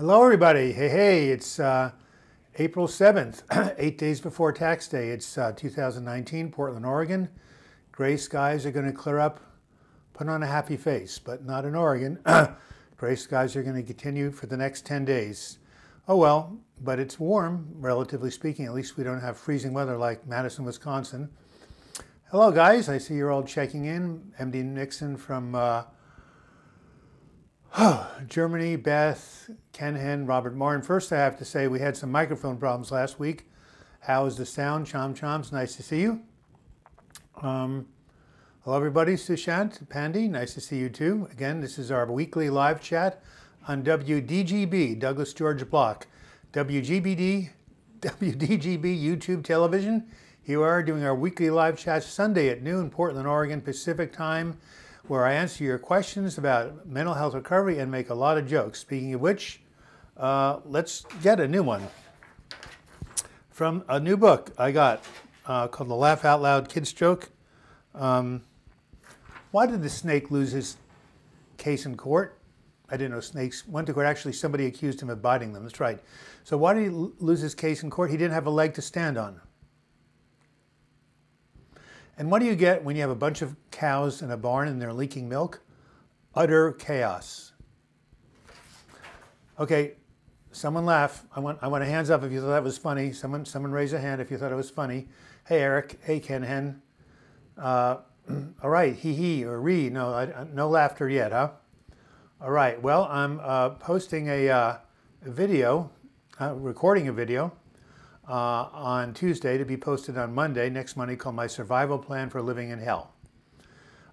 Hello, everybody. Hey, it's April 7th, 8 days before tax day. It's 2019, Portland, Oregon. Gray skies are going to clear up. Put on a happy face, but not in Oregon. Gray skies are going to continue for the next 10 days. Oh well, but it's warm, relatively speaking. At least we don't have freezing weather like Madison, Wisconsin. Hello, guys. I see you're all checking in. MD Nixon from Germany, Beth, Ken Hen, Robert Morin. First, I have to say we had some microphone problems last week. How is the sound? Choms, nice to see you. Hello, everybody. Sushant, Pandy, nice to see you too. Again, this is our weekly live chat on WDGB, Douglas George Block. WDGB YouTube television. Here we are doing our weekly live chat Sunday at noon, Portland, Oregon, Pacific time, where I answer your questions about mental health recovery and make a lot of jokes. Speaking of which, let's get a new one. From a new book I got called The Laugh Out Loud Kids Joke. Why did the snake lose his case in court? I didn't know snakes went to court. Actually, somebody accused him of biting them. That's right. So why did he lose his case in court? He didn't have a leg to stand on. And what do you get when you have a bunch of cows in a barn and they're leaking milk? Utter chaos. Okay, someone laugh. I want a hands up if you thought that was funny. Someone raise a hand if you thought it was funny. Hey, Eric. Hey, Ken Hen. All right, he or re. No, no laughter yet, huh? All right. Well, I'm posting a video, recording a video. On Tuesday to be posted on Monday, next Monday, called My Survival Plan for Living in Hell.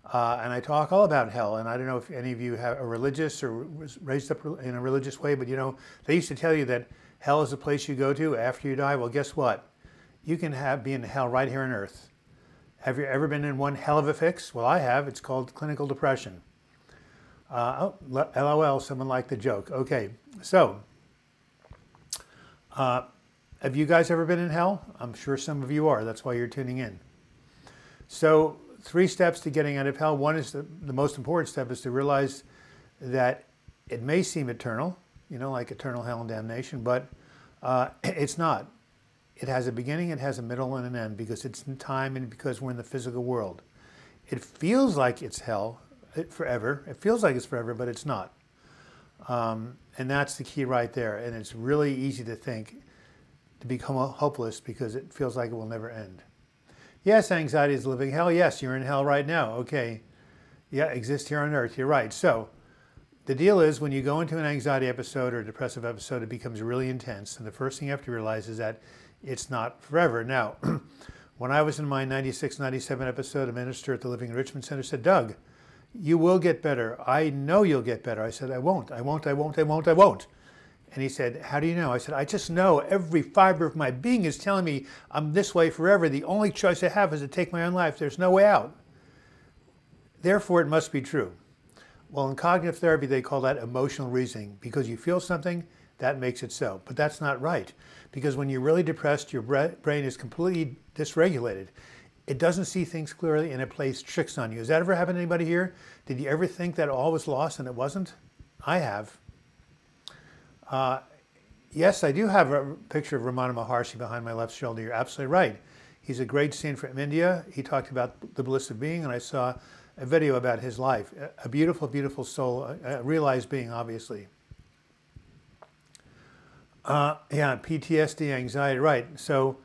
And I talk all about hell, and I don't know if any of you are religious or was raised up in a religious way, but you know, they used to tell you that hell is a place you go to after you die. Well, guess what? You can be in hell right here on earth. Have you ever been in one hell of a fix? Well, I have. It's called clinical depression. LOL, someone liked the joke. Okay, so have you guys ever been in hell? I'm sure some of you are. That's why you're tuning in. So 3 steps to getting out of hell. One is the most important step is to realize that it may seem eternal, you know, like eternal hell and damnation, but it's not. It has a beginning, it has a middle, and an end because it's in time and because we're in the physical world. It feels like it's hell forever. It feels like it's forever, but it's not. And that's the key right there. And it's really easy to think to become hopeless because it feels like it will never end. Yes, anxiety is living hell. Yes, you're in hell right now. Okay. Yeah, exist here on earth. You're right. So the deal is when you go into an anxiety episode or a depressive episode, it becomes really intense. And the first thing you have to realize is that it's not forever. Now, when I was in my 96, 97 episode, a minister at the Living Enrichment Center said, Doug, you will get better. I know you'll get better. I said, I won't. And he said, how do you know? I said, I just know. Every fiber of my being is telling me I'm this way forever. The only choice I have is to take my own life. There's no way out. Therefore, it must be true. Well, in cognitive therapy, they call that emotional reasoning. Because you feel something, that makes it so. But that's not right. Because when you're really depressed, your brain is completely dysregulated. It doesn't see things clearly, and it plays tricks on you. Has that ever happened to anybody here? Did you ever think that all was lost and it wasn't? I have. Yes, I do have a picture of Ramana Maharshi behind my left shoulder. You're absolutely right. He's a great saint from India. He talked about the bliss of being, and I saw a video about his life. A beautiful, beautiful soul, a realized being, obviously. Yeah, PTSD, anxiety, right. So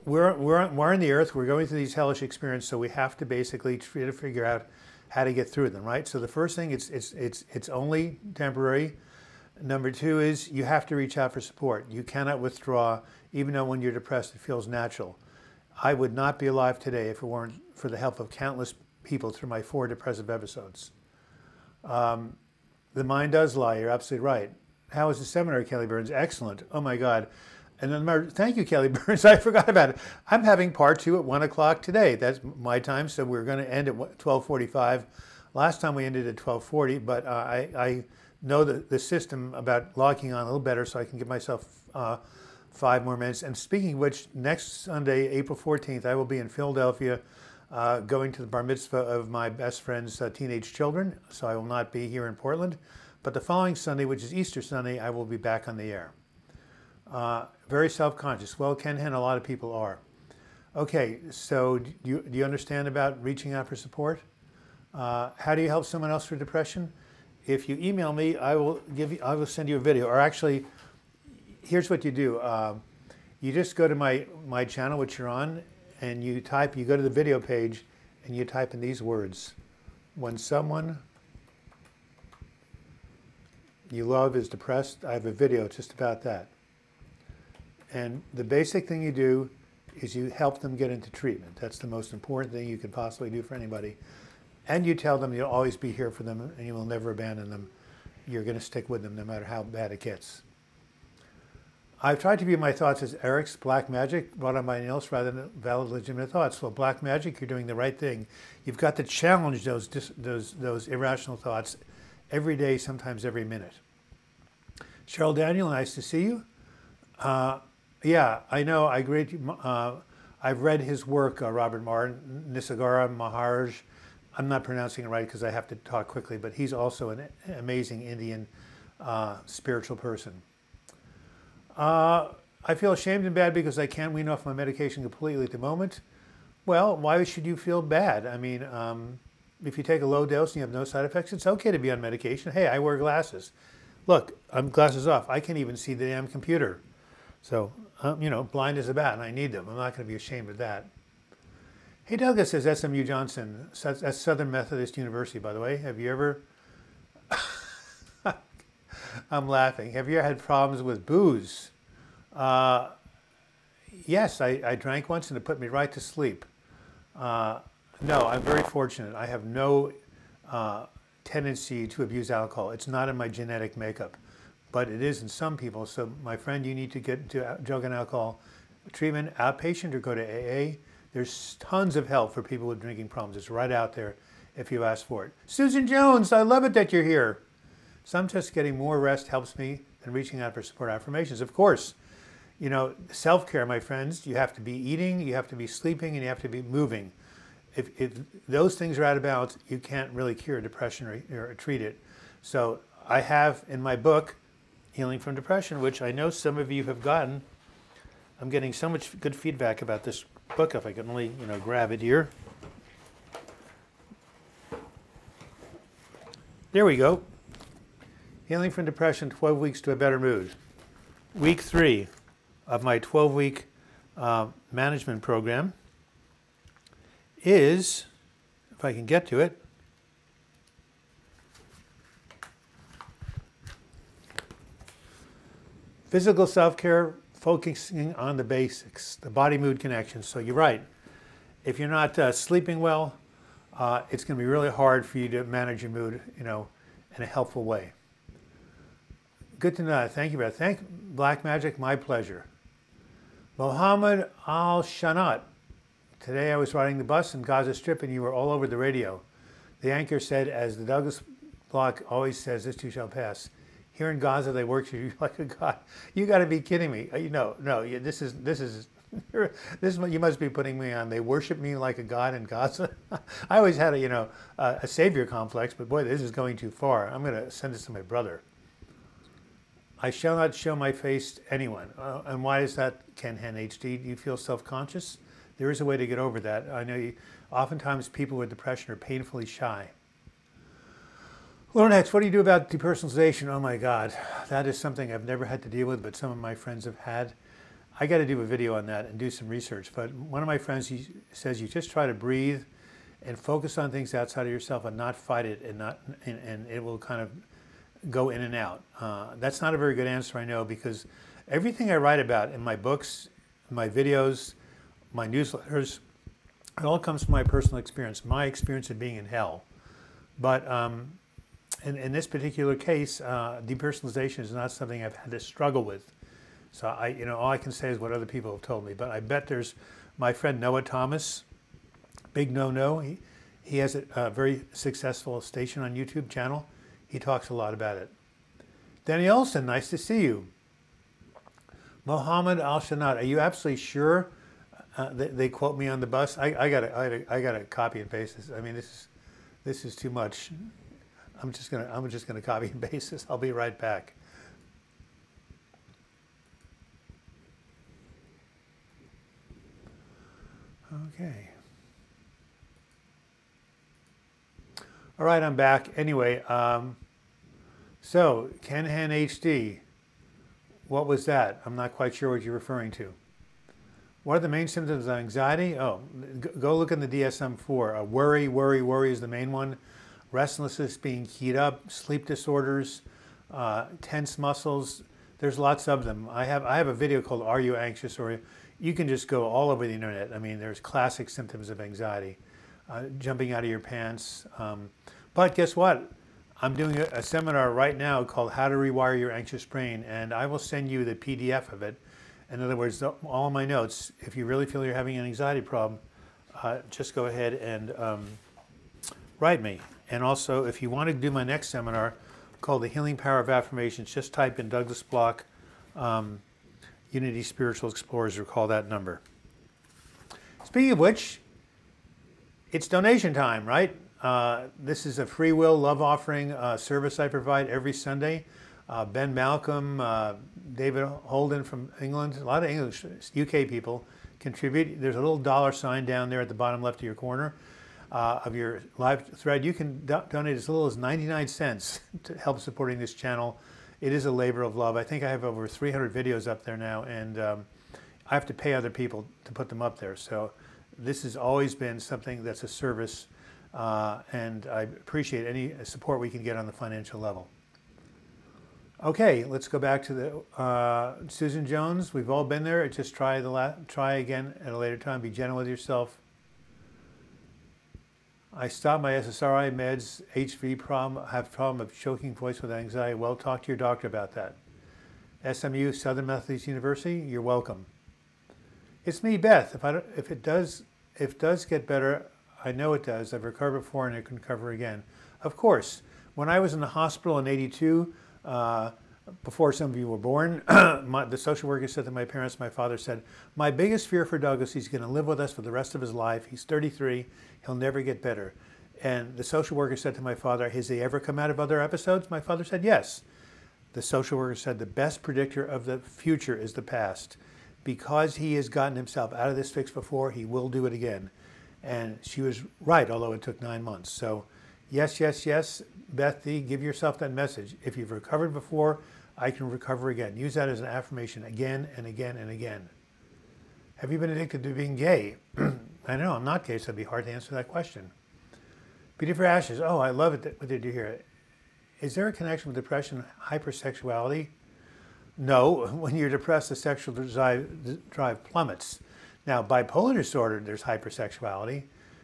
we're on the earth. We're going through these hellish experiences, so we have to basically try to figure out how to get through them, right? So the first thing, it's only temporary. Number 2 is you have to reach out for support. You cannot withdraw, even though when you're depressed it feels natural. I would not be alive today if it weren't for the help of countless people through my 4 depressive episodes. The mind does lie. You're absolutely right. How was the seminar, Kelly Burns? Excellent. Oh my God. And then, thank you, Kelly Burns. I forgot about it. I'm having part 2 at 1 o'clock today. That's my time, so we're going to end at 12:45. Last time we ended at 12:40, but I know the system about logging on a little better so I can give myself 5 more minutes. And speaking of which, next Sunday, April 14th, I will be in Philadelphia going to the bar mitzvah of my best friend's teenage children. So I will not be here in Portland. But the following Sunday, which is Easter Sunday, I will be back on the air. Very self-conscious. Well, Ken Hen, a lot of people are. Okay, so do you understand about reaching out for support? How do you help someone else for depression? If you email me, I will send you a video. Or actually, here's what you do. You just go to my channel, which you're on, and you go to the video page, and you type in these words. When someone you love is depressed, I have a video just about that. And the basic thing you do is you help them get into treatment. That's the most important thing you could possibly do for anybody. And you tell them you'll always be here for them and you will never abandon them. You're going to stick with them no matter how bad it gets. I've tried to view my thoughts as Eric's black magic brought on by anyone else rather than valid, legitimate thoughts. Well, black magic, you're doing the right thing. You've got to challenge those irrational thoughts every day, sometimes every minute. Cheryl Daniel, nice to see you. Yeah, I know. I agree. I've read his work, Robert Martin, Nisargadatta Maharaj. I'm not pronouncing it right because I have to talk quickly, but he's also an amazing Indian spiritual person. I feel ashamed and bad because I can't wean off my medication completely at the moment. Well, why should you feel bad? I mean, if you take a low dose and you have no side effects, it's okay to be on medication. Hey, I wear glasses. Look, I'm glasses off. I can't even see the damn computer. So, you know, blind as a bat, and I need them. I'm not going to be ashamed of that. Hey, Douglas says SMU Johnson. That's Southern Methodist University, by the way. Have you ever... I'm laughing. Have you ever had problems with booze? Yes, I drank once and it put me right to sleep. No, I'm very fortunate. I have no tendency to abuse alcohol. It's not in my genetic makeup, but it is in some people. So my friend, you need to get into drug and alcohol treatment, outpatient, or go to AA. There's tons of help for people with drinking problems. It's right out there if you ask for it. Susan Jones, I love it that you're here. Some just getting more rest helps me than reaching out for support affirmations. Of course, you know, self-care, my friends, you have to be eating, you have to be sleeping, and you have to be moving. If those things are out of balance, you can't really cure depression or treat it. So I have in my book, Healing from Depression, which I know some of you have gotten. I'm getting so much good feedback about this book, if I can only, you know, grab it here. There we go. Healing from Depression, 12 Weeks to a Better Mood. Week 3 of my 12-week management program is, if I can get to it, physical self-care, focusing on the basics, the body-mood connection. So you're right. If you're not sleeping well, it's going to be really hard for you to manage your mood, you know, in a helpful way. Good to know. Thank you, Beth. Thank Black Magic. My pleasure. Mohammed Al-Shanat. Today I was riding the bus in Gaza Strip and you were all over the radio. The anchor said, as the Douglas block always says, this too shall pass. Here in Gaza, they worship you like a god. You got to be kidding me. No, this is what you must be putting me on. They worship me like a god in Gaza. I always had a savior complex, but boy, this is going too far. I'm going to send this to my brother. I shall not show my face to anyone. And why is that, Ken Hen HD? Do you feel self-conscious? There is a way to get over that. I know oftentimes people with depression are painfully shy. Lauren X, what do you do about depersonalization? Oh my God, that is something I've never had to deal with, but some of my friends have had. I got to do a video on that and do some research. But one of my friends, he says you just try to breathe and focus on things outside of yourself and not fight it, and it will kind of go in and out. That's not a very good answer, I know, because everything I write about in my books, my videos, my newsletters, it all comes from my personal experience of being in hell. But in this particular case, depersonalization is not something I've had to struggle with. So all I can say is what other people have told me. But I bet there's my friend Noah Thomas, Big No. He has a very successful station on YouTube channel. He talks a lot about it. Danny Olson, nice to see you. Mohammed Al-Shanat, are you absolutely sure they quote me on the bus? I got to copy and paste this. I mean, this is too much. I'm just gonna copy and paste this. I'll be right back. Okay. All right, I'm back. Anyway, so Kenhan HD, what was that? I'm not quite sure what you're referring to. What are the main symptoms of anxiety? Oh, go look in the DSM-4. Worry is the main one. Restlessness, being keyed up, sleep disorders, tense muscles. There's lots of them. I have a video called "Are You Anxious?" Or you can just go all over the internet. I mean, there's classic symptoms of anxiety. Jumping out of your pants. But guess what? I'm doing a seminar right now called How to Rewire Your Anxious Brain, and I will send you the PDF of it. In other words, all my notes. If you really feel you're having an anxiety problem, just go ahead and write me. And also, if you want to do my next seminar called The Healing Power of Affirmations, just type in Douglas Block, Unity Spiritual Explorers, or call that number. Speaking of which, it's donation time, right? This is a free will love offering service I provide every Sunday. Ben Malcolm, David Holden from England, a lot of English, UK people contribute. There's a little $ down there at the bottom left of your corner of your live thread. You can donate as little as 99 cents to help supporting this channel. It is a labor of love. I think I have over 300 videos up there now, and I have to pay other people to put them up there. So this has always been something that's a service, and I appreciate any support we can get on the financial level. Okay, let's go back to the Susan Jones. We've all been there. Just try again at a later time. Be gentle with yourself. I stopped my SSRI meds, HV problem, have problem of choking voice with anxiety. Well, talk to your doctor about that. SMU, Southern Methodist University, you're welcome. It's me, Beth. If it does get better, I know it does. I've recovered before and I can recover again. Of course, when I was in the hospital in '82, before some of you were born, the social worker said to my parents, my father said, my biggest fear for Douglas, he's going to live with us for the rest of his life. He's 33. He'll never get better. And the social worker said to my father, has he ever come out of other episodes? My father said, yes. The social worker said, the best predictor of the future is the past. Because he has gotten himself out of this fix before, he will do it again. And she was right, although it took 9 months. So yes, yes, yes, Beth D., give yourself that message. If you've recovered before, I can recover again. Use that as an affirmation again and again and again. Have you been addicted to being gay? I know I'm not gay, so it'd be hard to answer that question. Beauty for Ashes. Oh, I love it. What did you hear? Is there a connection with depression and hypersexuality? No. When you're depressed, the sexual drive plummets. Now, bipolar disorder, there's hypersexuality.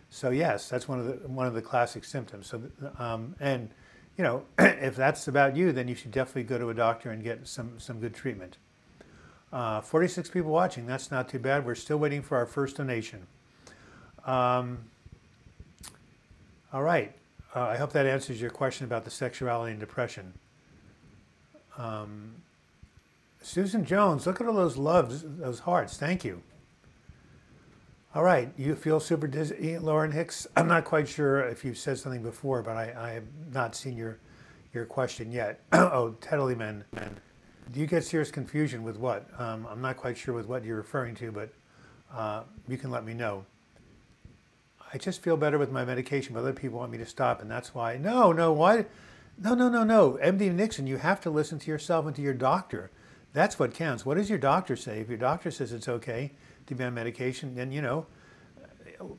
So yes, that's one of the classic symptoms. So, and you know, if that's about you, then you should definitely go to a doctor and get some good treatment. 46 people watching. That's not too bad. We're still waiting for our first donation. All right. I hope that answers your question about the sexuality and depression. Susan Jones, look at all those loves, those hearts. Thank you. All right, you feel super dizzy, Lauren Hicks. I'm not quite sure if you've said something before, but I have not seen your question yet. Oh, Teddly Men. Do you get serious confusion with what? I'm not quite sure with what you're referring to, but you can let me know. I just feel better with my medication, but other people want me to stop, and that's why. No, why? No. MD Nixon, you have to listen to yourself and to your doctor. That's what counts. What does your doctor say? If your doctor says it's okay to be on medication, then, you know,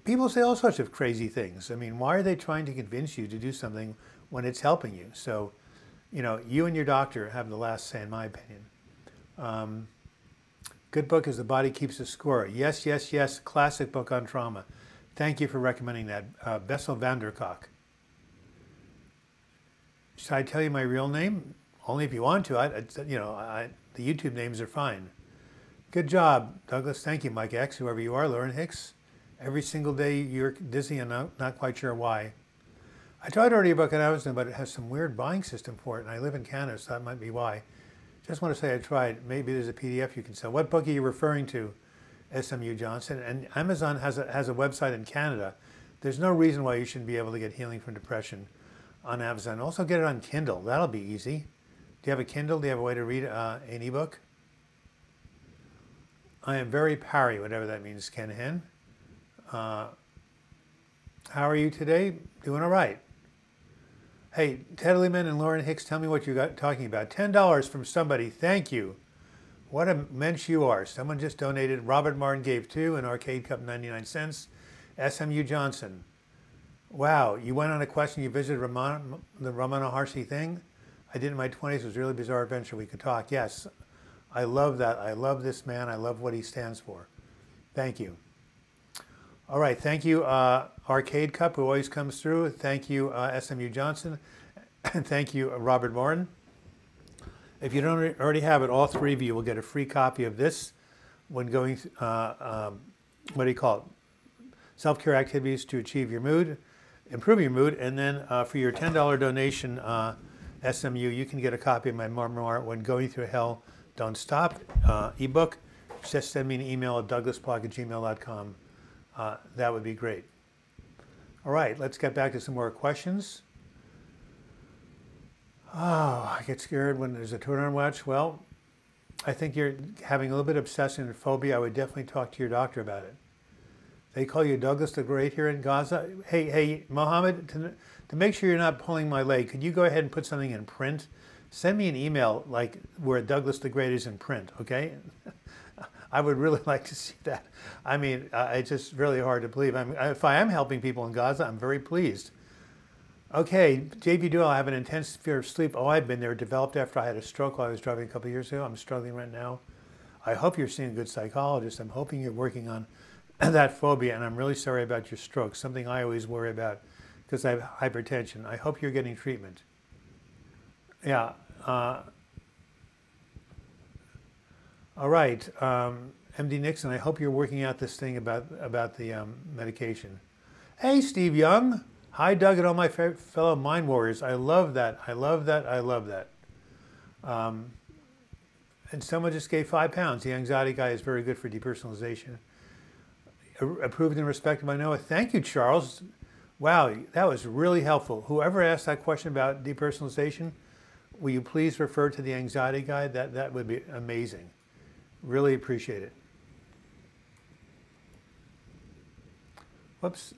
people say all sorts of crazy things. I mean, why are they trying to convince you to do something when it's helping you? So, you know, you and your doctor have the last say, in my opinion. Good book is The Body Keeps the Score. Yes, yes, yes. Classic book on trauma. Thank you for recommending that. Bessel van der Kolk. Should I tell you my real name? Only if you want to. The YouTube names are fine. Good job, Douglas. Thank you, Mike X, whoever you are, Lauren Hicks. Every single day you're dizzy and not quite sure why. I tried audiobook on Amazon, but it has some weird buying system for it, and I live in Canada, so that might be why. Just want to say I tried. Maybe there's a PDF you can sell. What book are you referring to, SMU Johnson? And Amazon has a website in Canada. There's no reason why you shouldn't be able to get healing from depression on Amazon. Also get it on Kindle. That'll be easy. Do you have a Kindle? Do you have a way to read an ebook? I am very parry, whatever that means, Ken Hen. How are you today? Doing all right. Hey, Ted Lehman and Lauren Hicks, tell me what you got talking about. $10 from somebody. Thank you. What a mensch you are. Someone just donated. Robert Martin gave 2, an arcade cup 99 cents. SMU Johnson. Wow, you went on a question, you visited the Ramana Maharshi thing? I did in my 20s. It was a really bizarre adventure. We could talk. Yes, I love that. I love this man. I love what he stands for. Thank you. All right, thank you, Arcade Cup, who always comes through. Thank you, SMU Johnson. And thank you, Robert Martin. If you don't already have it, all 3 of you will get a free copy of this when going, what do you call it? Self-care activities to achieve your mood, improve your mood, and then for your $10 donation, SMU, you can get a copy of my memoir, When Going Through Hell, Don't Stop, ebook. Just send me an email at douglasblog@gmail.com. That would be great. All right, let's get back to some more questions. Oh, I get scared when there's a turn-on watch. Well, I think you're having a little bit of obsession and phobia. I would definitely talk to your doctor about it. They call you Douglas the Great here in Gaza. Hey, Mohammed, to make sure you're not pulling my leg, could you go ahead and put something in print? Send me an email like where Douglas the Great is in print, okay? I would really like to see that. I mean, it's just really hard to believe. If I am helping people in Gaza, I'm very pleased. Okay, JB Duell, I have an intense fear of sleep. Oh, I've been there. Developed after I had a stroke while I was driving a couple of years ago. I'm struggling right now. I hope you're seeing a good psychologist. I'm hoping you're working on that phobia, and I'm really sorry about your stroke, something I always worry about because I have hypertension. I hope you're getting treatment. Yeah. All right. MD Nixon, I hope you're working out this thing about the medication. Hey, Steve Young. Hi, Doug, and all my fellow mind warriors. I love that. I love that. I love that. And someone just gave £5. The anxiety guy is very good for depersonalization. Approved and respected by Noah. Thank you, Charles. Wow, that was really helpful. Whoever asked that question about depersonalization, will you please refer to the anxiety guy? That would be amazing. Really appreciate it. Whoops.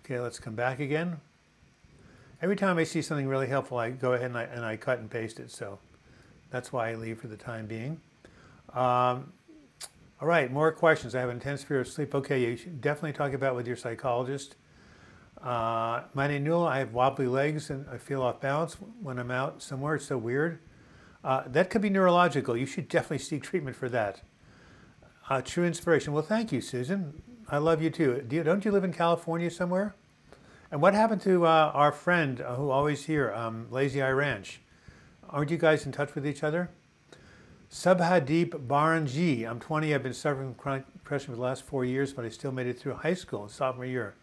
Okay, let's come back again. Every time I see something really helpful, I go ahead and I cut and paste it. So that's why I leave for the time being. All right, more questions. I have an intense fear of sleep. Okay, you should definitely talk about it with your psychologist. My name is Newell. I have wobbly legs and I feel off balance when I'm out somewhere. It's so weird. That could be neurological. You should definitely seek treatment for that. True inspiration. Well, thank you, Susan. I love you too. Don't you live in California somewhere? And what happened to our friend who always here, Lazy Eye Ranch? Aren't you guys in touch with each other? Subhadeep Baranji. I'm 20. I've been suffering from chronic depression for the last 4 years, but I still made it through high school, sophomore year.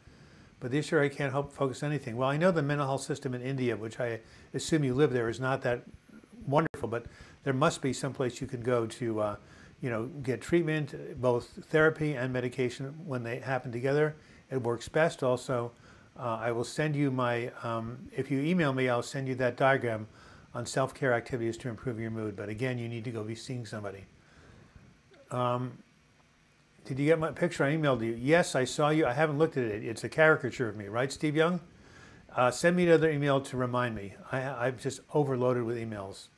But this year I can't help focus on anything. Well, I know the mental health system in India, which I assume you live there, is not that wonderful, but there must be some place you can go to, get treatment, both therapy and medication when they happen together. It works best. Also, I will send you my, if you email me, I'll send you that diagram on self-care activities to improve your mood. But again, you need to go be seeing somebody. Did you get my picture? I emailed you. Yes, I saw you. I haven't looked at it. It's a caricature of me, right, Steve Young? Send me another email to remind me. I'm just overloaded with emails.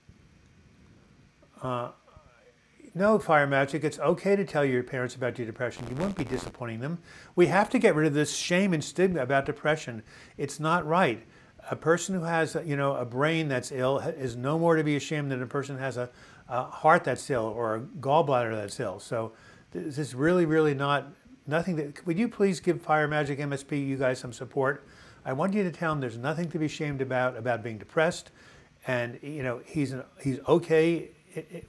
No, Fire Magic, it's okay to tell your parents about your depression. You won't be disappointing them. We have to get rid of this shame and stigma about depression. It's not right. A person who has, a brain that's ill is no more to be ashamed than a person who has a heart that's ill or a gallbladder that's ill. So this is really, really nothing that, would you please give Fire Magic MSP, you guys, some support? I want you to tell him there's nothing to be ashamed about being depressed. And, he's okay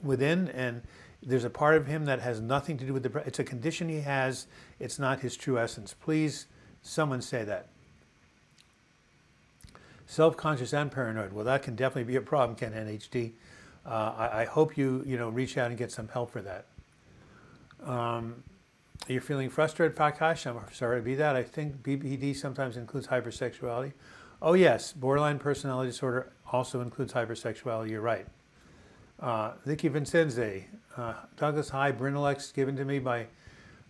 within, and there's a part of him that has nothing to do with depression. It's a condition he has. It's not his true essence. Please, someone say that. Self-conscious and paranoid. Well, that can definitely be a problem, Ken NHD. I hope you reach out and get some help for that. You're feeling frustrated, Prakash? I'm sorry to be that. I think BPD sometimes includes hypersexuality. Oh yes, borderline personality disorder also includes hypersexuality. You're right. Vicky Vincenze, Douglas High, Brinilex, given to me by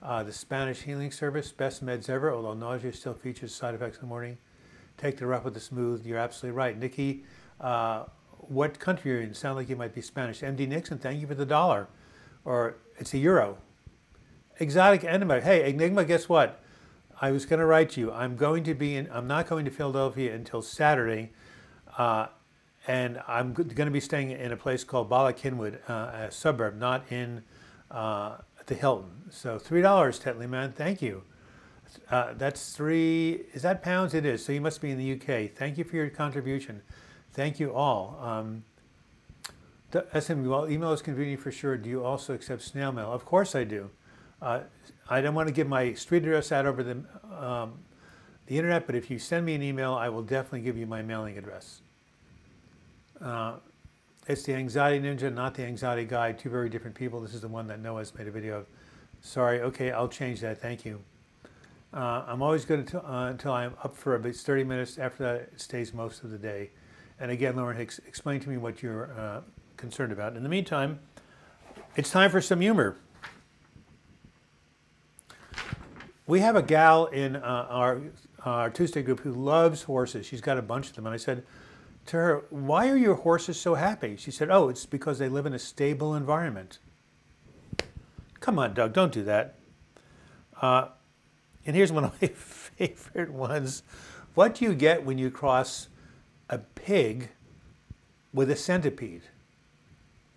the Spanish Healing Service. Best meds ever, although nausea still features side effects in the morning. Take the rough with the smooth. You're absolutely right. Nikki, what country are you in? Sound like you might be Spanish. MD Nixon, thank you for the $1. Or it's a euro. Exotic Enigma. Hey, Enigma, guess what? I was going to write you. I'm not going to Philadelphia until Saturday. And I'm going to be staying in a place called Bala Cynwyd, a suburb, not in the Hilton. So $3, Tetley man, thank you. That's is that pounds? It is. So you must be in the UK. Thank you for your contribution. Thank you all. SMU, well, email is convenient for sure. Do you also accept snail mail? Of course I do. I don't want to give my street address out over the internet, but if you send me an email, I will definitely give you my mailing address. It's the Anxiety Ninja, not the Anxiety Guide. Two very different people. This is the one that Noah's made a video of. Sorry. Okay, I'll change that. Thank you. I'm always good until I'm up for about 30 minutes. After that, it stays most of the day. And again, Lauren Hicks, explain to me what you're concerned about. In the meantime, it's time for some humor. We have a gal in our Tuesday group who loves horses. She's got a bunch of them. And I said to her, why are your horses so happy? She said, oh, it's because they live in a stable environment. Come on, Doug, don't do that. And here's one of my favorite ones. What do you get when you cross a pig with a centipede?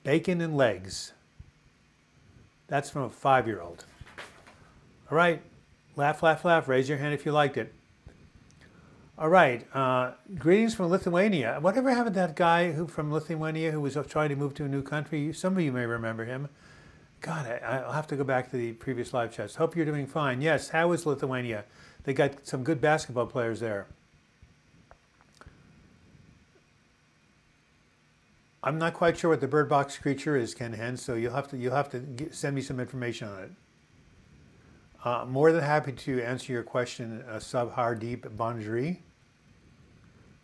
Bacon and legs. That's from a 5-year-old. All right, laugh, laugh, laugh. Raise your hand if you liked it. All right, greetings from Lithuania. Whatever happened to that guy from Lithuania who was trying to move to a new country? Some of you may remember him. God, I'll have to go back to the previous live chats. Hope you're doing fine. Yes, how is Lithuania? They got some good basketball players there. I'm not quite sure what the bird box creature is, Ken Hen, so you'll have to send me some information on it. More than happy to answer your question, Subhardeep Banjari.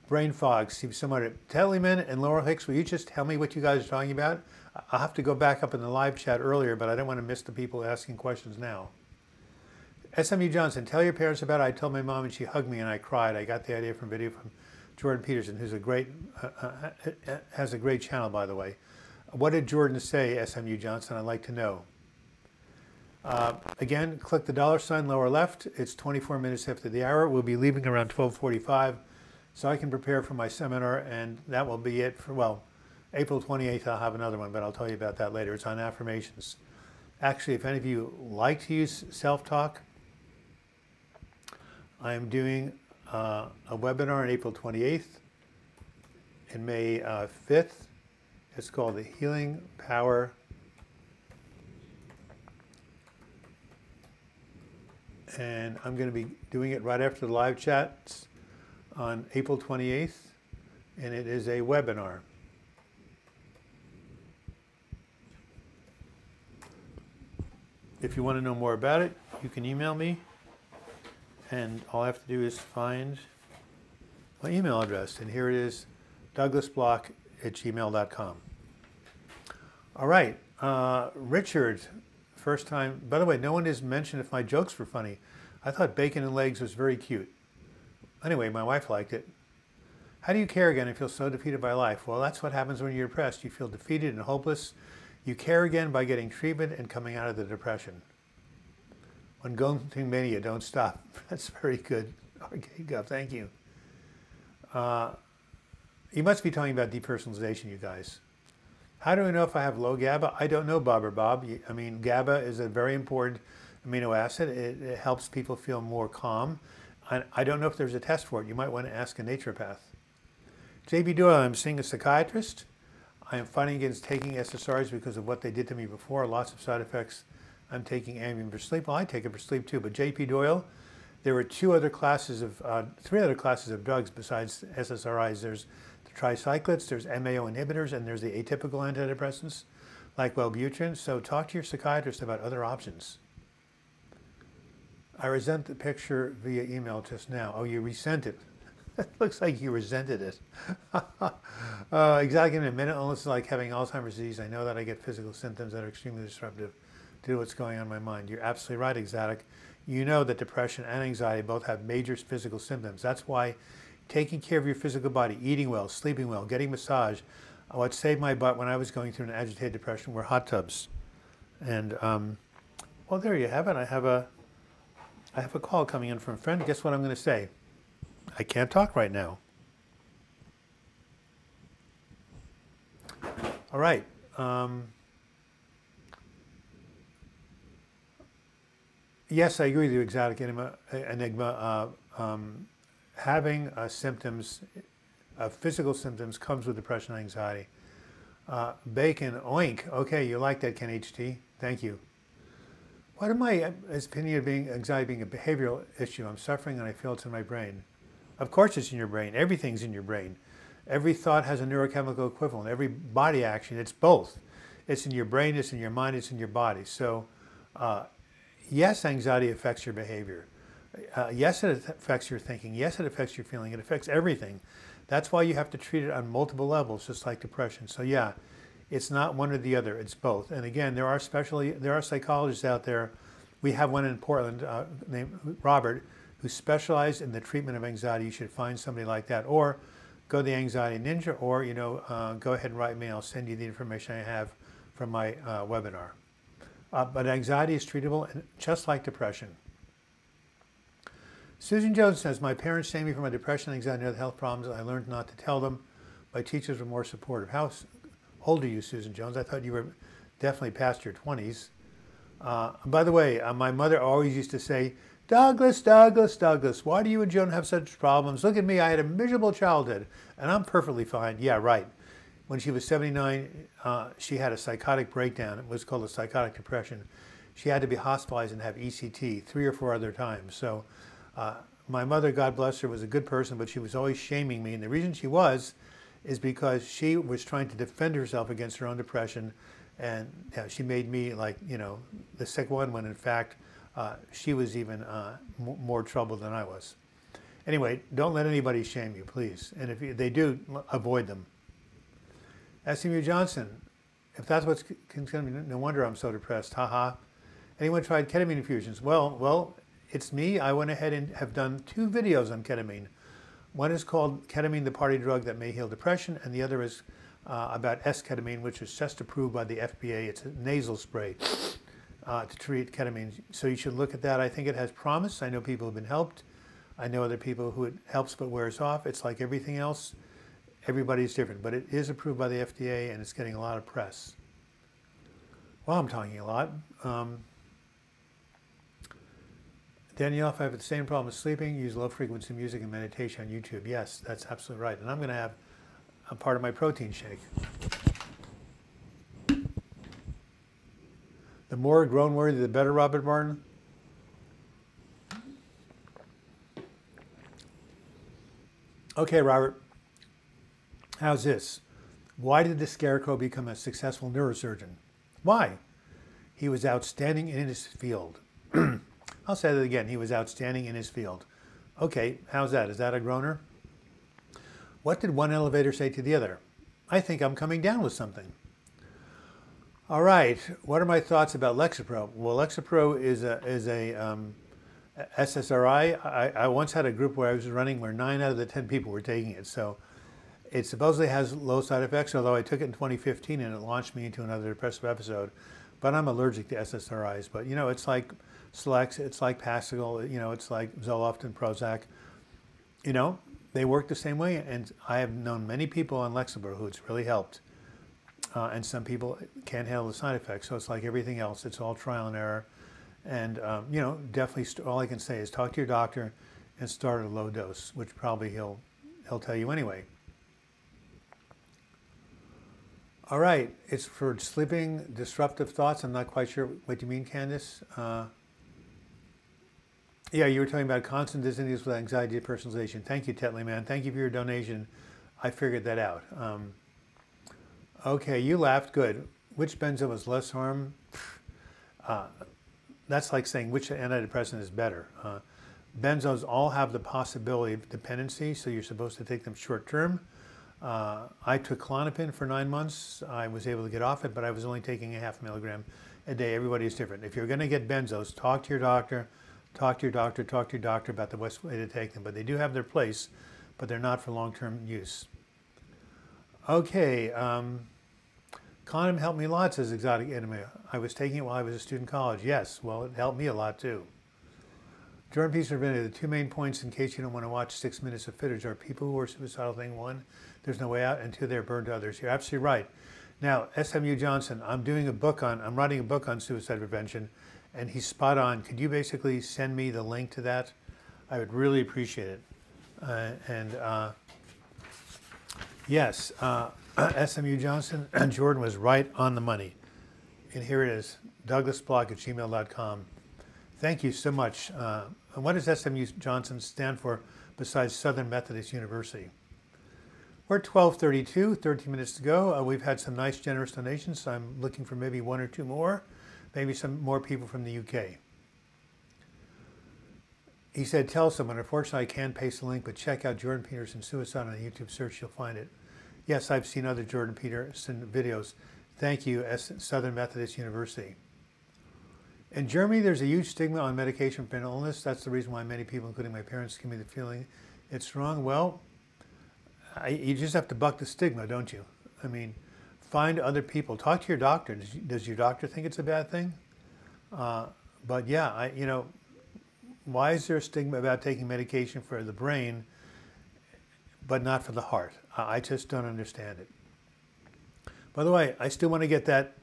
Brain fog, Steve Somewhat. Tellyman and Laurel Hicks, will you just tell me what you guys are talking about? I'll have to go back up in the live chat earlier, but I don't want to miss the people asking questions now. SMU Johnson, tell your parents about it. I told my mom and she hugged me and I cried. I got the idea from video from Jordan Peterson, who's has a great channel, by the way. What did Jordan say, SMU Johnson? I'd like to know. Again, click the $ lower left. It's 24 minutes after the hour. We'll be leaving around 12:45, so I can prepare for my seminar, and that will be it for, well, April 28th, I'll have another one, but I'll tell you about that later. It's on affirmations. Actually, if any of you like to use self-talk, I am doing a webinar on April 28th and May 5th. It's called the Healing Power and I'm going to be doing it right after the live chats on April 28th, and it is a webinar. If you want to know more about it, you can email me, and all I have to do is find my email address, and here it is, douglasblock@gmail.com. All right, Richard, first time. By the way, no one has mentioned if my jokes were funny. I thought bacon and legs was very cute. Anyway, my wife liked it. How do you care again and feel so defeated by life? Well, that's what happens when you're depressed. You feel defeated and hopeless. You care again by getting treatment and coming out of the depression. When going to mania, don't stop. That's very good. Okay, Gov, thank you. You must be talking about depersonalization, you guys. How do I know if I have low GABA? I don't know, Bob or Bob. I mean, GABA is a very important amino acid. It helps people feel more calm. I don't know if there's a test for it. You might want to ask a naturopath. JB Doyle, I'm seeing a psychiatrist. I am fighting against taking SSRIs because of what they did to me before. Lots of side effects. I'm taking Ambien for sleep. Well, I take it for sleep too. But JP Doyle, there were three other classes of drugs besides SSRIs. There's the tricyclics, there's MAO inhibitors, and there's the atypical antidepressants like Wellbutrin. So talk to your psychiatrist about other options. I resent the picture via email just now. Oh, you resent it. It looks like you resented it. Exactly in a minute, almost like having Alzheimer's disease. I know that I get physical symptoms that are extremely disruptive to what's going on in my mind. You're absolutely right, Exotic. You know that depression and anxiety both have major physical symptoms. That's why taking care of your physical body, eating well, sleeping well, getting massage, what saved my butt when I was going through an agitated depression were hot tubs. And well, there you have it. I have a call coming in from a friend. Guess what I'm going to say? I can't talk right now. All right. Yes, I agree with you, Exotic Enigma. Having symptoms, physical symptoms, comes with depression and anxiety. Bacon, oink. Okay, you like that, Ken HT. Thank you. What am I, as opinion of anxiety being a behavioral issue? I'm suffering and I feel it's in my brain. Of course it's in your brain. Everything's in your brain. Every thought has a neurochemical equivalent. Every body action, it's both. It's in your brain, it's in your mind, it's in your body. So yes, anxiety affects your behavior. Yes, it affects your thinking. Yes, it affects your feeling. It affects everything. That's why you have to treat it on multiple levels, just like depression. So yeah, it's not one or the other. It's both. And again, there are psychologists out there. We have one in Portland named Robert, who specializes in the treatment of anxiety. You should find somebody like that, or go to the Anxiety Ninja, or go ahead and write me. I'll send you the information I have from my webinar. But anxiety is treatable, just like depression. Susan Jones says, my parents saved me from my depression, anxiety, and other health problems. I learned not to tell them. My teachers were more supportive. How old are you, Susan Jones? I thought you were definitely past your 20s. By the way, my mother always used to say, Douglas, Douglas, Douglas, why do you and Joan have such problems? Look at me, I had a miserable childhood, and I'm perfectly fine. Yeah, right. When she was 79, she had a psychotic breakdown. It was called a psychotic depression. She had to be hospitalized and have ECT 3 or 4 other times. So my mother, God bless her, was a good person, but she was always shaming me. And the reason she was is because she was trying to defend herself against her own depression. And she made me like, the sick one, when in fact, she was even more trouble than I was. Anyway, don't let anybody shame you, please. And if they do, avoid them. SMU Johnson, if that's what's consuming, no wonder I'm so depressed. Haha. Anyone tried ketamine infusions? Well, it's me. I went ahead and have done 2 videos on ketamine. One is called Ketamine, the Party Drug That May Heal Depression, and the other is about S-ketamine, which is just approved by the FDA. It's a nasal spray to treat ketamine. So you should look at that. I think it has promise. I know people have been helped. I know other people who it helps but wears off. It's like everything else. Everybody's different, but it is approved by the FDA and it's getting a lot of press. Well, I'm talking a lot. Danielle, if I have the same problem with sleeping, use low frequency music and meditation on YouTube. Yes, that's absolutely right. And I'm going to have a part of my protein shake. The more grown worthy, the better, Robert Martin. Okay, Robert. How's this? Why did the Scarecrow become a successful neurosurgeon? Why? He was outstanding in his field. I'll say that again. He was outstanding in his field. Okay, how's that? Is that a groaner? What did one elevator say to the other? I think I'm coming down with something. All right, what are my thoughts about Lexapro? Well, Lexapro is a SSRI. I once had a group where I was running where 9 out of the 10 people were taking it. So it supposedly has low side effects, although I took it in 2015 and it launched me into another depressive episode. But I'm allergic to SSRIs. But it's like Slex, it's like Paxil, it's like Zoloft and Prozac. They work the same way. And I have known many people on Lexapro who it's really helped. And some people can't handle the side effects. So it's like everything else. It's all trial and error. And, definitely all I can say is talk to your doctor and start at a low dose, which probably he'll tell you anyway. All right, it's for sleeping, disruptive thoughts. I'm not quite sure what you mean, Candace. Yeah, you were talking about constant dizziness with anxiety depersonalization. Thank you, Tetley, man. Thank you for your donation. I figured that out. Okay, you laughed. Good. Which benzo has less harm? That's like saying which antidepressant is better. Benzos all have the possibility of dependency, so you're supposed to take them short term. I took Klonopin for 9 months. I was able to get off it, but I was only taking a 0.5 milligram a day. Everybody is different. If you're going to get benzos, talk to your doctor, talk to your doctor, talk to your doctor about the best way to take them. But they do have their place, but they're not for long-term use. Okay, condom helped me a lot, says Exotic Enemy. I was taking it while I was a student in college. Yes, well, it helped me a lot too. Jordan Peterson, the two main points in case you don't want to watch 6 minutes of footage are people who are suicidal thing. One, there's no way out, and two, they're burned to others. You're absolutely right. Now, SMU Johnson, I'm writing a book on suicide prevention, and he's spot on. Could you basically send me the link to that? I would really appreciate it. Yes, SMU Johnson, Jordan was right on the money. And here it is, douglasblock@gmail.com. Thank you so much. And what does SMU Johnson stand for besides Southern Methodist University? We're at 12:32, 13 minutes to go. We've had some nice generous donations. So I'm looking for maybe one or two more, maybe some more people from the UK. He said, tell someone, unfortunately I can't paste the link, but check out Jordan Peterson Suicide on a YouTube search, you'll find it. Yes, I've seen other Jordan Peterson videos. Thank you, Southern Methodist University. In Germany, there's a huge stigma on medication for mental illness. That's the reason why many people, including my parents, give me the feeling it's wrong. Well, you just have to buck the stigma, don't you? I mean, find other people. Talk to your doctor. Does your doctor think it's a bad thing? But yeah, why is there a stigma about taking medication for the brain, but not for the heart? I just don't understand it. By the way, I still want to get that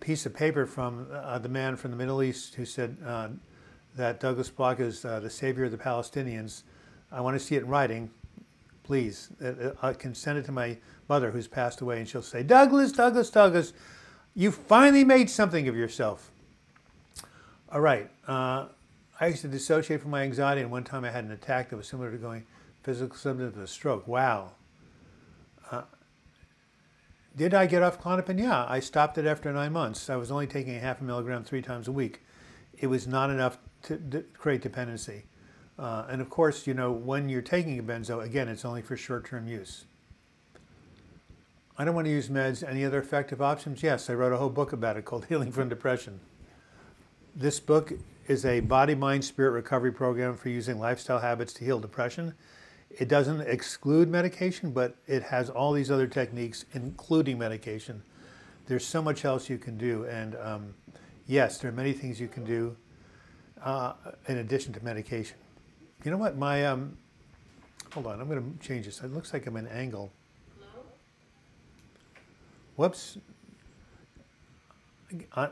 piece of paper from the man from the Middle East who said that Douglas Block is the savior of the Palestinians. I want to see it in writing, please. I can send it to my mother who's passed away, and she'll say, Douglas, Douglas, Douglas, you finally made something of yourself. All right. I used to dissociate from my anxiety, and one time I had an attack that was similar to going physical symptoms of a stroke. Wow. Did I get off Klonopin? Yeah, I stopped it after 9 months. I was only taking a 0.5 milligram 3 times a week. It was not enough to create dependency. And of course, when you're taking a benzo, again, it's only for short-term use. I don't want to use meds. Any other effective options? Yes, I wrote a whole book about it called Healing from Depression. This book is a body, mind, spirit recovery program for using lifestyle habits to heal depression. It doesn't exclude medication, but it has all these other techniques, including medication. There's so much else you can do. And yes, there are many things you can do in addition to medication. You know what? Hold on, I'm going to change this. It looks like I'm at an angle. Whoops.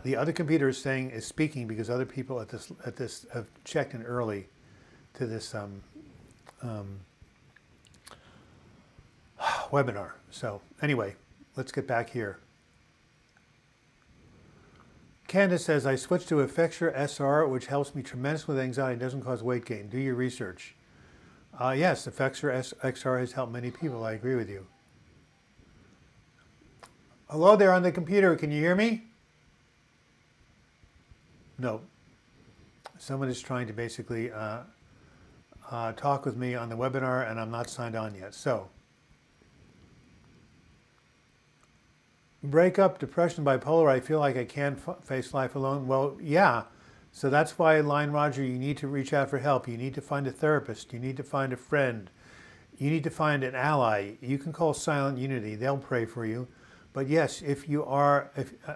The other computer is speaking because other people at this have checked in early to this webinar. So anyway, let's get back here. Candace says, I switched to Effexor SR, which helps me tremendously with anxiety and doesn't cause weight gain. Do your research. Yes, Effexor XR has helped many people. I agree with you. Hello there on the computer. Can you hear me? No. Someone is trying to basically talk with me on the webinar, and I'm not signed on yet. So, breakup, depression, bipolar, I feel like I can't face life alone. Well, yeah. So that's why, Lion Roger, you need to reach out for help. You need to find a therapist. You need to find a friend. You need to find an ally. You can call Silent Unity. They'll pray for you. But yes, if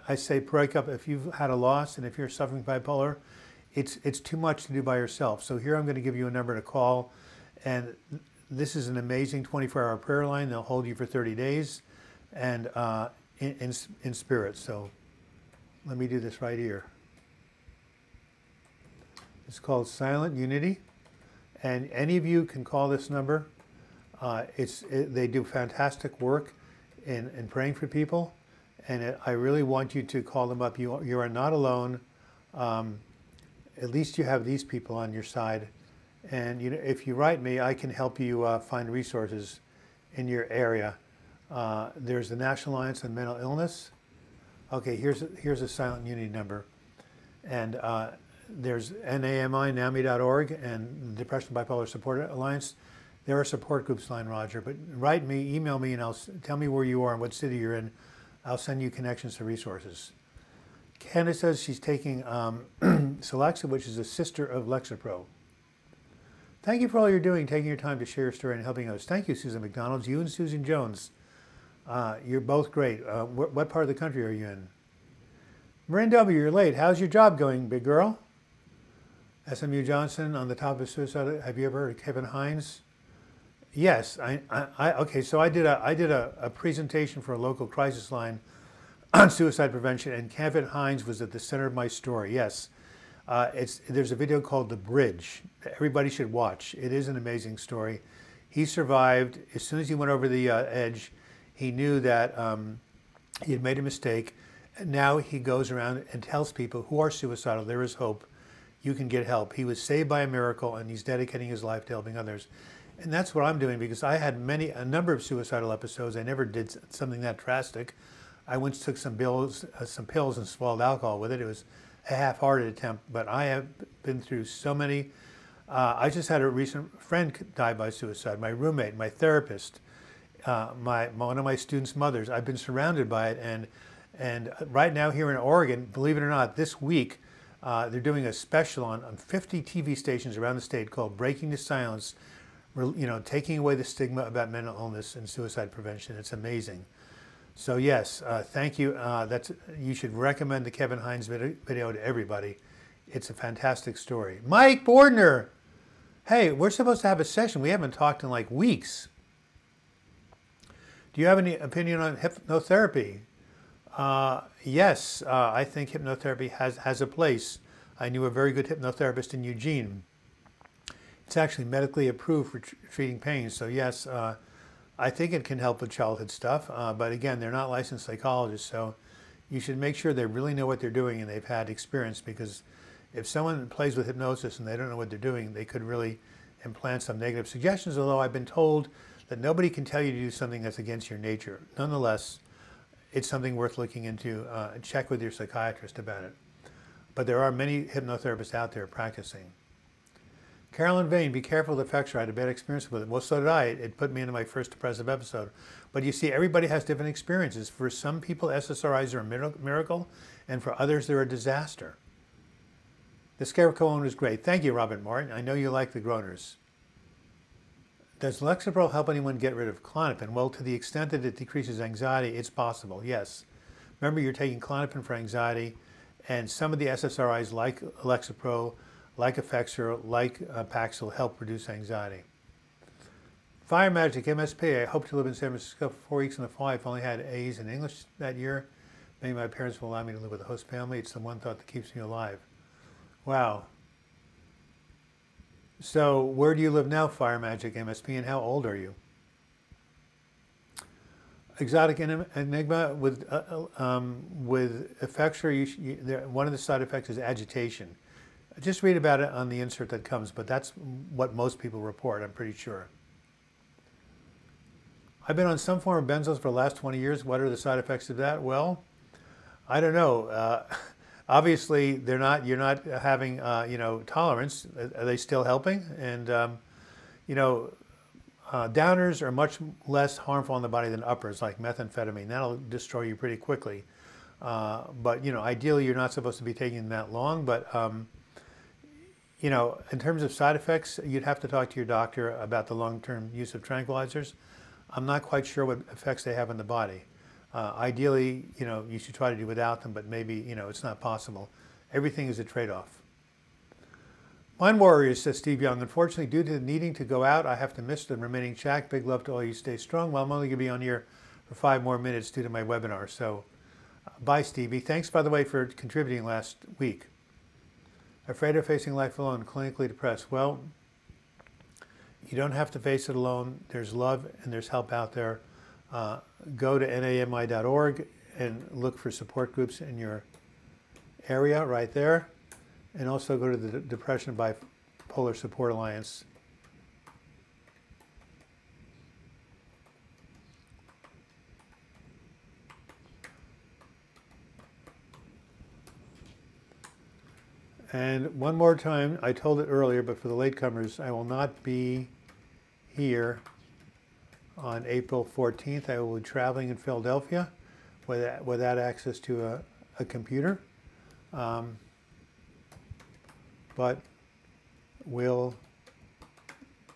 I say breakup, if you've had a loss and if you're suffering bipolar, it's too much to do by yourself. So here I'm going to give you a number to call. And this is an amazing 24-hour prayer line. They'll hold you for 30 days. And in spirit. So let me do this right here. It's called Silent Unity, and any of you can call this number. They do fantastic work in praying for people, and I really want you to call them up. You are not alone. At least you have these people on your side, and if you write me, I can help you find resources in your area. There's the National Alliance on Mental Illness. Okay, here's a Silent Unity number. And there's NAMI.org and the Depression Bipolar Support Alliance. There are support groups line, Roger, but write me, email me, and tell me where you are and what city you're in. I'll send you connections to resources. Candace says she's taking Celexa, which is a sister of Lexapro. Thank you for all you're doing, taking your time to share your story and helping us. Thank you, Susan McDonald. You and Susan Jones. You're both great. What part of the country are you in? Marin W., you're late. How's your job going, big girl? SMU Johnson, on the top of suicide. Have you ever heard of Kevin Hines? Yes. Okay, so I did a presentation for a local crisis line on suicide prevention, and Kevin Hines was at the center of my story. Yes. There's a video called The Bridge. Everybody should watch. It is an amazing story. He survived. As soon as he went over the edge, he knew that he had made a mistake. And now he goes around and tells people who are suicidal, there is hope. You can get help. He was saved by a miracle, and he's dedicating his life to helping others. And that's what I'm doing, because I had a number of suicidal episodes. I never did something that drastic. I once took some pills and swallowed alcohol with it. It was a half-hearted attempt, but I have been through so many. I just had a recent friend die by suicide, my roommate, my therapist, one of my students' mothers. I've been surrounded by it, and right now here in Oregon, believe it or not, this week, they're doing a special on 50 TV stations around the state called Breaking the Silence, taking away the stigma about mental illness and suicide prevention. It's amazing. So yes, thank you. You should recommend the Kevin Hines video to everybody. It's a fantastic story. Mike Bordner, hey, we're supposed to have a session. We haven't talked in like weeks. Do you have any opinion on hypnotherapy? Yes, I think hypnotherapy has a place. I knew a very good hypnotherapist in Eugene. It's actually medically approved for treating pain. So yes, I think it can help with childhood stuff, but again, they're not licensed psychologists, so you should make sure they really know what they're doing and they've had experience, because if someone plays with hypnosis and they don't know what they're doing, they could really implant some negative suggestions, although I've been told that nobody can tell you to do something that's against your nature. Nonetheless, it's something worth looking into. Check with your psychiatrist about it. But there are many hypnotherapists out there practicing. Carolyn Vane, be careful with FAQs. I had a bad experience with it. Well, so did I. It put me into my first depressive episode. But you see, everybody has different experiences. For some people, SSRIs are a miracle, and for others, they're a disaster. The Scarecrow one was great. Thank you, Robert Martin. I know you like the groaners. Does Lexapro help anyone get rid of Klonopin? Well, to the extent that it decreases anxiety, it's possible, yes. Remember, you're taking Klonopin for anxiety, and some of the SSRIs like Lexapro, like Effexor, like Paxil help reduce anxiety. Fire Magic, MSP, I hope to live in San Francisco for 4 weeks in the fall. I've only had A's in English that year. Maybe my parents will allow me to live with a host family. It's the one thought that keeps me alive. Wow. So where do you live now, Fire Magic MSP, and how old are you? Exotic Enigma, with Effexor, one of the side effects is agitation. Just read about it on the insert that comes, but that's what most people report, I'm pretty sure. I've been on some form of benzos for the last 20 years. What are the side effects of that? Well, I don't know. Obviously, you're not having, tolerance. Are they still helping? And, downers are much less harmful on the body than uppers, like methamphetamine. That'll destroy you pretty quickly. But, ideally, you're not supposed to be taking them that long. But, in terms of side effects, you'd have to talk to your doctor about the long-term use of tranquilizers. I'm not quite sure what effects they have on the body. Ideally, you should try to do without them, but maybe, it's not possible. Everything is a trade-off. Mind Warriors, says Steve Young. Unfortunately, due to needing to go out, I have to miss the remaining chat. Big love to all you. Stay strong. Well, I'm only going to be on here for 5 more minutes due to my webinar. So, bye, Stevie. Thanks, by the way, for contributing last week. Afraid of facing life alone, clinically depressed. Well, you don't have to face it alone. There's love and there's help out there. Go to nami.org and look for support groups in your area right there. And also go to the Depression Bipolar Support Alliance. And one more time, I told it earlier, but for the latecomers, I will not be here on April 14th. I will be traveling in Philadelphia without access to a computer. But we'll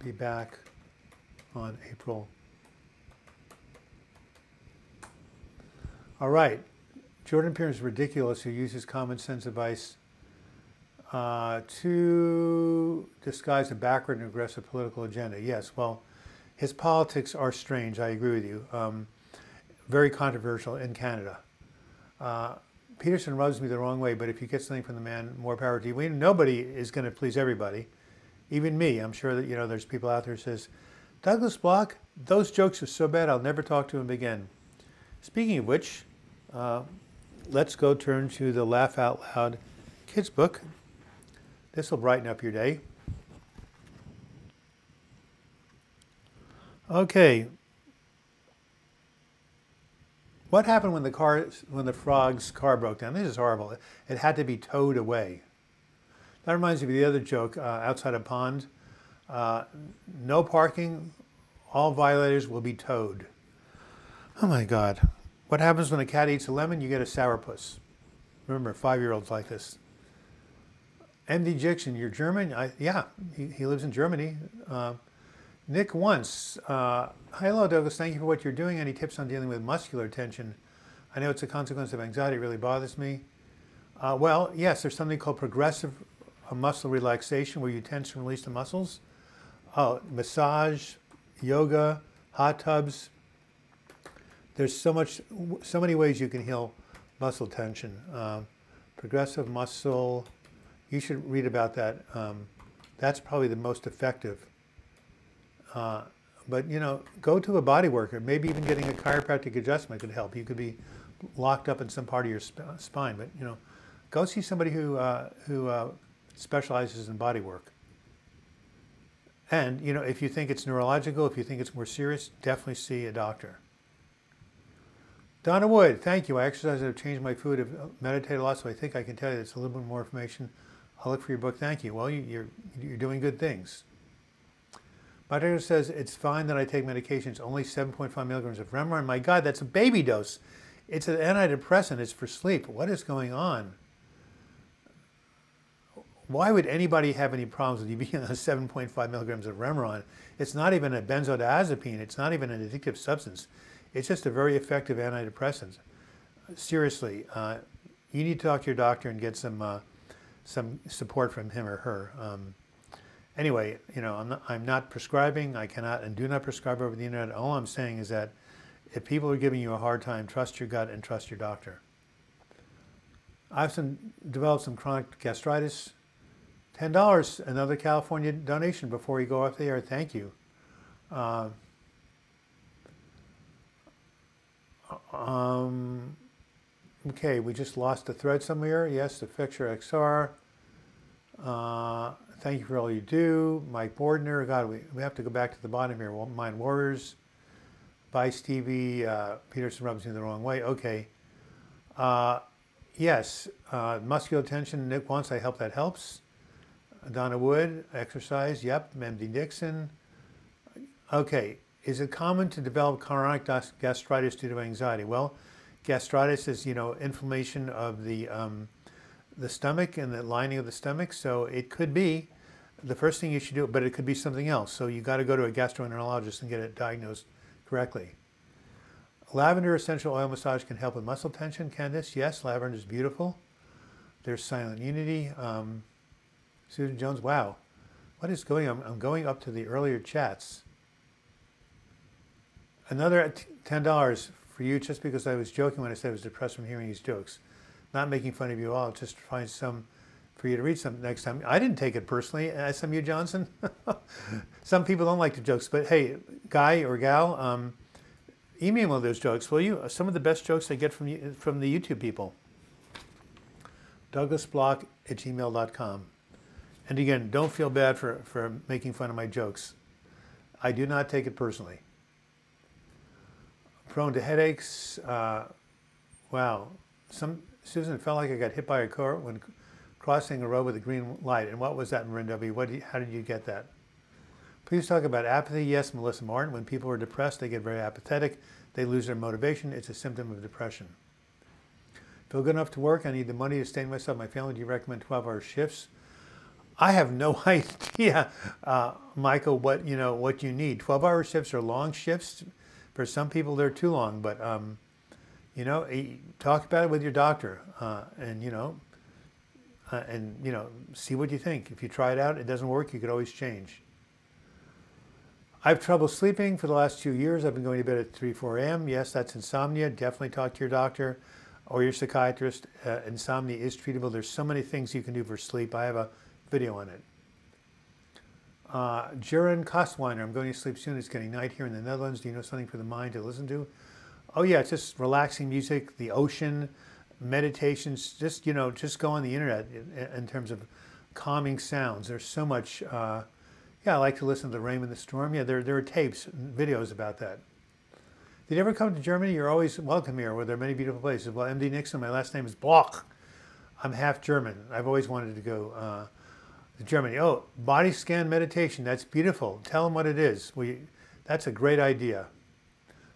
be back on April. All right. Jordan Peterson is ridiculous who uses common sense advice to disguise a backward and aggressive political agenda. Yes, well, his politics are strange. I agree with you. Very controversial in Canada. Peterson rubs me the wrong way, but if you get something from the man, more power to you. Nobody is going to please everybody, even me. I'm sure that there's people out there who says, Douglas Block, those jokes are so bad I'll never talk to him again. Speaking of which, let's go turn to the Laugh Out Loud kids book. This will brighten up your day. Okay. What happened when the frog's car broke down? This is horrible. It had to be towed away. That reminds me of the other joke outside a pond. No parking. All violators will be towed. Oh my God. What happens when a cat eats a lemon? You get a sourpuss. Remember, 5-year-olds like this. MD Jixon, you're German? Yeah, he lives in Germany. Nick Once, hi, hello Douglas, thank you for what you're doing. Any tips on dealing with muscular tension? I know it's a consequence of anxiety, it really bothers me. Well, yes, there's something called progressive muscle relaxation where you tense and release the muscles. Massage, yoga, hot tubs. There's so many ways you can heal muscle tension. Progressive muscle, you should read about that. That's probably the most effective. But go to a body worker. Maybe even getting a chiropractic adjustment could help. You could be locked up in some part of your spine, but go see somebody who specializes in body work. And if you think it's neurological, if you think it's more serious, definitely see a doctor. Donna Wood, thank you. I exercise, I've changed my food, I've meditated a lot, so I think I can tell you it's a little bit more information. I'll look for your book. Thank you. Well, you're doing good things. My doctor says it's fine that I take medications, only 7.5 milligrams of memoir. My God, that's a baby dose. It's an antidepressant. It's for sleep. What is going on? Why would anybody have any problems with you being on 7.5 milligrams of Remeron? It's not even a benzodiazepine. It's not even an addictive substance. It's just a very effective antidepressant. Seriously, you need to talk to your doctor and get some support from him or her. Anyway, I'm not prescribing. I cannot and do not prescribe over the internet. All I'm saying is that if people are giving you a hard time, trust your gut and trust your doctor. I've developed some chronic gastritis. $10, another California donation before you go off the air. Thank you. Okay, we just lost the thread somewhere. Yes, the Fixture XR. Thank you for all you do. Mike Bordner. God, we have to go back to the bottom here. Mind Warriors. Bye, Stevie. Peterson rubs me the wrong way. Okay. Yes, muscular tension. Nick wants. I hope that helps. Donna Wood. Exercise. Yep. MD Dixon. Okay. Is it common to develop chronic gastritis due to anxiety? Well, gastritis is, inflammation of the stomach and the lining of the stomach. So it could be the first thing you should do, but it could be something else. So you got to go to a gastroenterologist and get it diagnosed correctly. Lavender essential oil massage can help with muscle tension. Candice, yes, lavender is beautiful. There's Silent Unity. Susan Jones, wow. What is going on? I'm going up to the earlier chats. Another $10 for you just because I was joking when I said I was depressed from hearing these jokes. Not making fun of you all, just find some for you to read some next time. I didn't take it personally, SMU Johnson. Some people don't like the jokes, but hey, guy or gal, email me those jokes, will you? Some of the best jokes I get from the YouTube people. DouglasBlock@gmail.com. And again, don't feel bad for making fun of my jokes. I do not take it personally. Prone to headaches. Wow. Susan, it felt like I got hit by a car when crossing a road with a green light. And what was that, Marin W? How did you get that? Please talk about apathy. Yes, Melissa Martin. When people are depressed, they get very apathetic. They lose their motivation. It's a symptom of depression. Feel good enough to work. I need the money to sustain myself, my family. Do you recommend 12-hour shifts? I have no idea, Michael, what you need. 12-hour shifts are long shifts. For some people, they're too long. But talk about it with your doctor, and see what you think. If you try it out, it doesn't work, you could always change. I have trouble sleeping for the last 2 years. I've been going to bed at 3, 4 a.m. Yes, that's insomnia. Definitely talk to your doctor or your psychiatrist. Insomnia is treatable. There's so many things you can do for sleep. I have a video on it. Jaron Kostweiner, I'm going to sleep soon. It's getting night here in the Netherlands. Do you know something for the mind to listen to? Oh yeah, it's just relaxing music, the ocean, meditations. Just go on the internet in terms of calming sounds. There's so much. I like to listen to the rain and the storm. Yeah, there are tapes, and videos about that. Did you ever come to Germany? You're always welcome here, where there are many beautiful places. Well, MD Nixon, my last name is Bloch. I'm half German. I've always wanted to go to Germany. Oh, body scan meditation. That's beautiful. Tell them what it is. That's a great idea.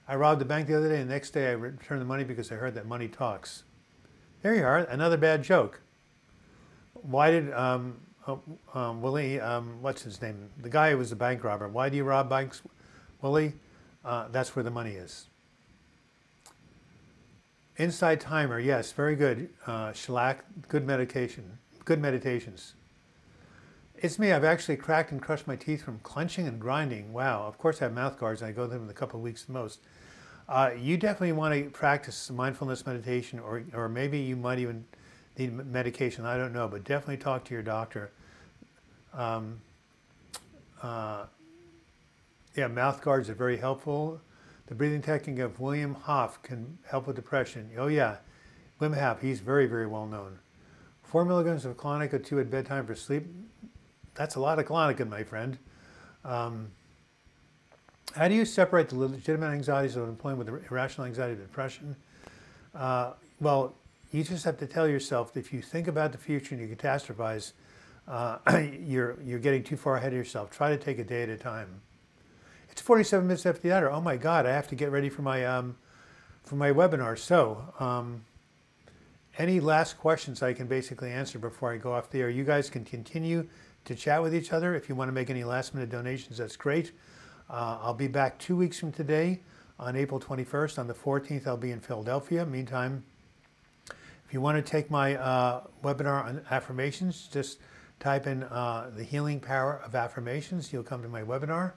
I robbed the bank the other day, and the next day I returned the money because I heard that money talks. There you are. Another bad joke. Why did Willie, what's his name? The guy who was the bank robber. Why do you rob banks, Willie? That's where the money is. Inside timer, yes, very good. Shellac, good medication, good meditations. It's me. I've actually cracked and crushed my teeth from clenching and grinding. Wow. Of course, I have mouth guards, and I go to them in a couple of weeks at most. You definitely want to practice mindfulness meditation, or maybe you might even need medication. I don't know, but definitely talk to your doctor. Mouth guards are very helpful. The breathing technique of William Hoff can help with depression. Oh yeah, Wim Hof, he's very, very well known. 4 milligrams of Clonic, 2 at bedtime for sleep. That's a lot of Clonic, my friend. How do you separate the legitimate anxieties of employment with the irrational anxiety of depression? Well, you just have to tell yourself that if you think about the future and you catastrophize, you're getting too far ahead of yourself. Try to take a day at a time. It's 47 minutes after the hour. Oh my God, I have to get ready for my webinar. So, any last questions I can basically answer before I go off the air? You guys can continue to chat with each other. If you want to make any last minute donations, that's great. I'll be back 2 weeks from today on April 21st. On the 14th, I'll be in Philadelphia. Meantime, if you want to take my webinar on affirmations, just type in the healing power of affirmations. You'll come to my webinar.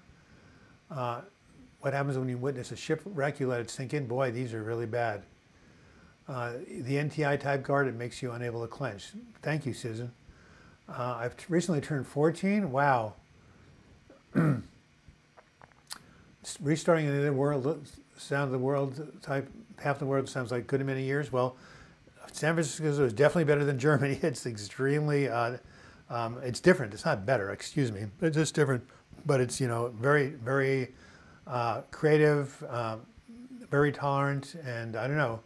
What happens when you witness a shipwreck? You let it sink in. Boy, these are really bad. The NTI type guard, it makes you unable to clench. Thank you, Susan. I've recently turned 14. Wow. Restarting in the world, sound of the world type, half the world sounds like good in many years. Well, San Francisco is definitely better than Germany. It's extremely, it's different. It's not better, excuse me. It's just different, but it's, very, very creative, very tolerant, and I don't know,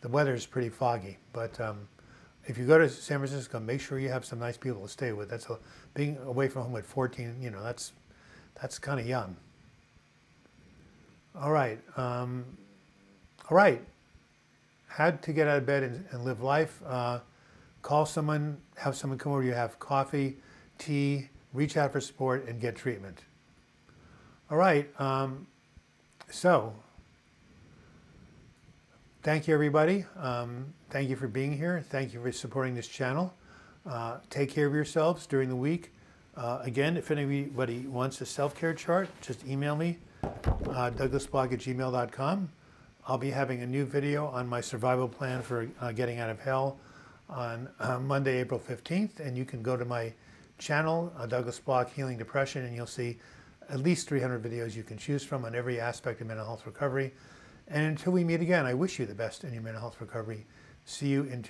the weather is pretty foggy. But if you go to San Francisco, make sure you have some nice people to stay with. That's being away from home at 14, that's kind of young. All right. How to get out of bed and live life. Call someone, have someone come over, you have coffee, tea, reach out for support, and get treatment. All right. So, thank you, everybody. Thank you for being here. Thank you for supporting this channel. Take care of yourselves during the week. Again, if anybody wants a self-care chart, just email me, douglasblog@gmail.com. I'll be having a new video on my survival plan for getting out of hell on Monday, April 15th. And you can go to my channel, Douglas Blog Healing Depression, and you'll see at least 300 videos you can choose from on every aspect of mental health recovery. And until we meet again, I wish you the best in your mental health recovery. See you in